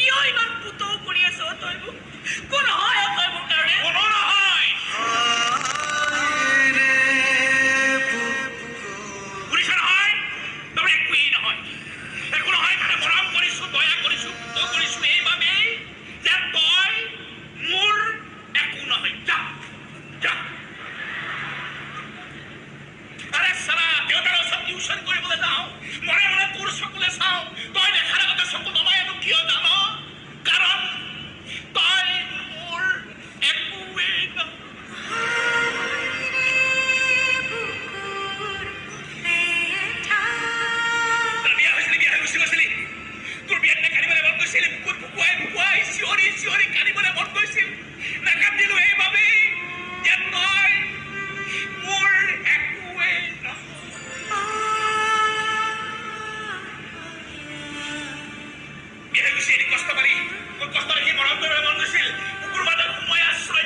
কিয় ইমান পুতৌ কৰি আছ তই মোক? কোন হয় তই মোৰ কাৰণে? কোনো নহয়। শুনিছ নহয়? তুমি একোৱেই নহয়। একো নহয় মানে মৰম কৰিছো, দয়া কৰিছো, পুতৌ কৰিছো এইবাবেই যে তই মোৰ একো নহয়। যা যা। আৰে চালা দেউতাৰ ওচৰত টিউচন কৰিবলৈ যাওঁ, মনে মনে তোৰ চকুলে চাওঁ, তই দেখাৰ আগতে চকু নমাই আনো কিয় জান? কাৰণ তই মোৰ একোৱেই নহয়। বিয়া হৈছিলি, বিয়া হৈ গুচি গৈছিলি। তোৰ বিয়াত নাকান্দিবলৈ মন গৈছিল, বুকুত ভুকুৱাই ভুকুৱাই চিঞৰি চিঞৰি কান্দিবলৈ মন গৈছিল। নাকান্দিলো এইবাবেই যে তই মোৰ একোৱেই নহয়। বিয়া হৈ গুচি এদিন কষ্ট পালি, মোৰ কষ্ট দেখি মৰম কৰিবলৈ মন গৈছিল। কুকুৰ মাজত সোমাই আশ্ৰয়